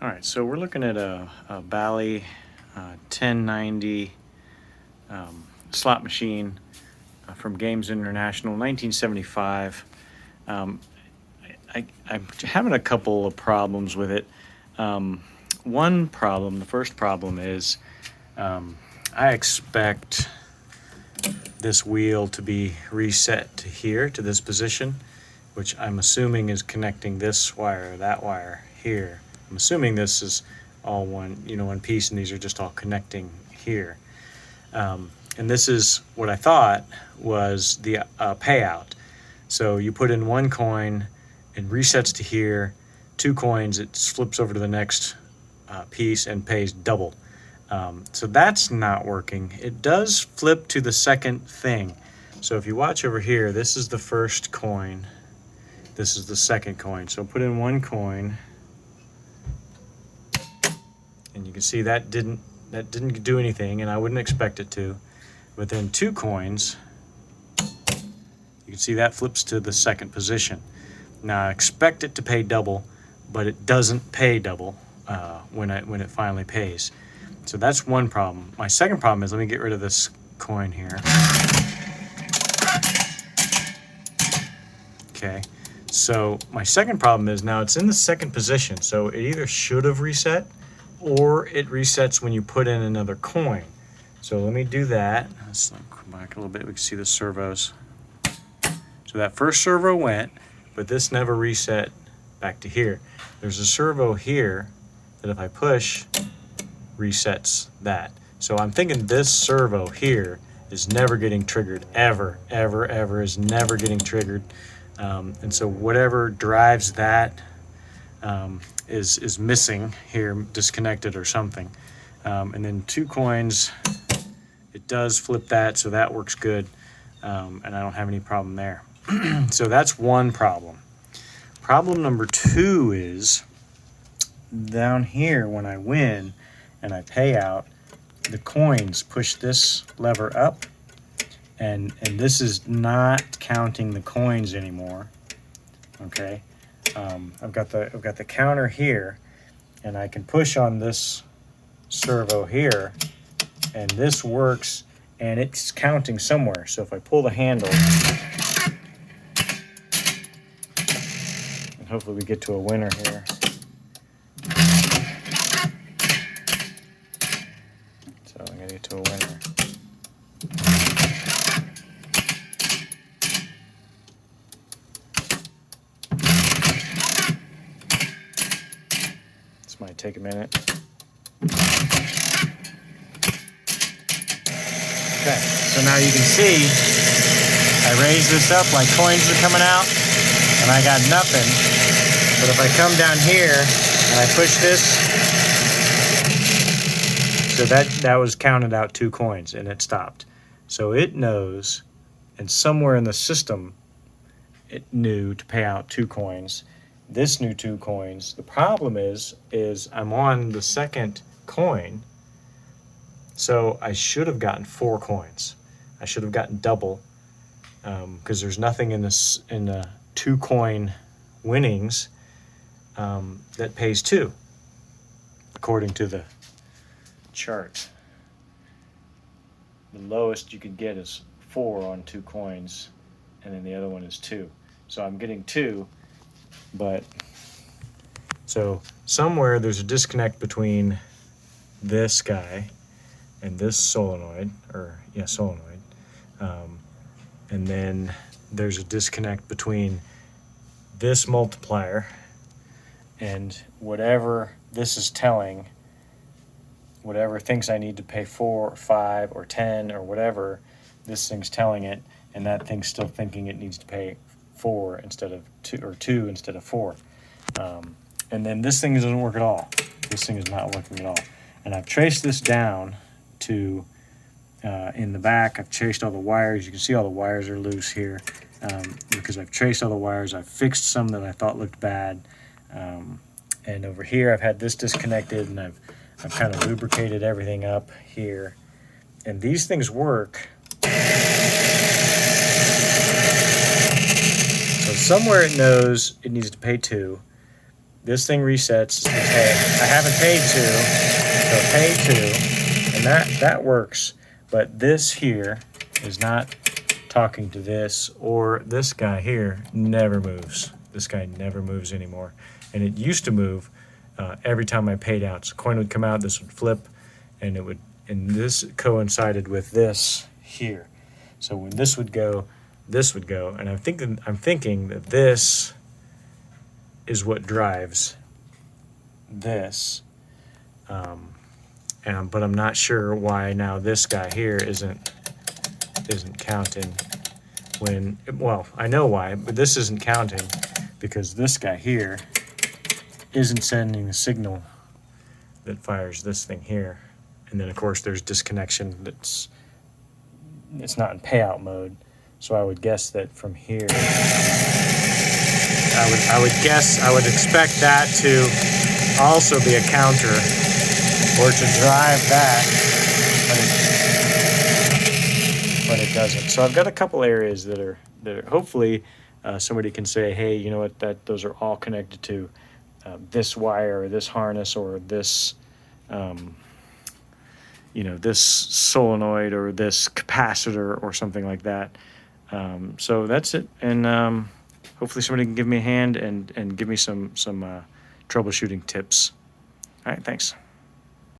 All right, so we're looking at a Bally 1090 slot machine from Games International, 1975. I'm having a couple of problems with it. One problem, the first problem is I expect this wheel to be reset to here, to this position, which I'm assuming is connecting this wire, that wire here. I'm assuming this is all one piece, and these are just all connecting here. And this is what I thought was the payout. So you put in one coin, it resets to here, 2 coins, it flips over to the next piece and pays double. So that's not working. It does flip to the second thing. So if you watch over here, this is the first coin, this is the second coin. So put in 1 coin, and you can see that didn't do anything, and I wouldn't expect it to. But then 2 coins, you can see that flips to the second position. Now I expect it to pay double, but it doesn't pay double when it finally pays. So that's one problem. My second problem is, let me get rid of this coin here. Okay, so my second problem is now it's in the second position, so it either should have reset or it resets when you put in another coin. So let me do that. Let's come back a little bit, we can see the servos. So that first servo went, but this never reset back to here. There's a servo here that if I push, resets that. So I'm thinking this servo here is never getting triggered, ever is never getting triggered. And so whatever drives that is missing here, disconnected or something. And then 2 coins, it does flip that, so that works good. And I don't have any problem there. So that's one problem. Problem number 2 is down here when I win and I pay out, the coins push this lever up, and this is not counting the coins anymore. Okay, I've got the counter here, and I can push on this servo here, and this works, and it's counting somewhere. So if I pull the handle, and hopefully we get to a winner here. So I'm gonna get to a winner. This might take a minute. Okay, so now you can see I raise this up like coins are coming out, and I got nothing. But if I come down here and I push this, so that was counted out 2 coins, and it stopped. So it knows, and somewhere in the system it knew to pay out 2 coins. This knew 2 coins. The problem is I'm on the second coin, so I should have gotten 4 coins. I should have gotten double, because there's nothing in the 2 coin winnings that pays 2, according to the chart. The lowest you could get is 4 on 2 coins, and then the other one is 2. So I'm getting 2, but so somewhere there's a disconnect between this guy and this solenoid, and then there's a disconnect between this multiplier and whatever this is telling, whatever thinks I need to pay 4 or 5 or 10 or whatever, this thing's telling it, and that thing's still thinking it needs to pay 4 instead of 2, or 2 instead of 4. And then this thing doesn't work at all. This thing is not working at all. And I've traced this down to, in the back, I've traced all the wires. You can see all the wires are loose here, because I've traced all the wires. I've fixed some that I thought looked bad. And over here, I've had this disconnected, and I've kind of lubricated everything up here. And these things work. So somewhere it knows it needs to pay 2. this thing resets. Hey, I haven't paid to, so pay to, and that works. But this here is not talking to this, or this guy here never moves. This guy never moves anymore, and it used to move every time I paid out. So coin would come out, this would flip, and it would, and this coincided with this here. So when this would go, and I'm thinking that this is what drives this, but I'm not sure why now this guy here isn't counting. When, well, I know why, but this isn't counting because this guy here isn't sending the signal that fires this thing here. And then of course there's disconnection it's not in payout mode. So I would guess that from here, I would expect that to also be a counter or to drive that, but it doesn't. So I've got a couple areas that are hopefully somebody can say, hey, you know what, that those are all connected to this wire or this harness or this this solenoid or this capacitor or something like that. So that's it, and hopefully somebody can give me a hand and give me some troubleshooting tips. All right, thanks.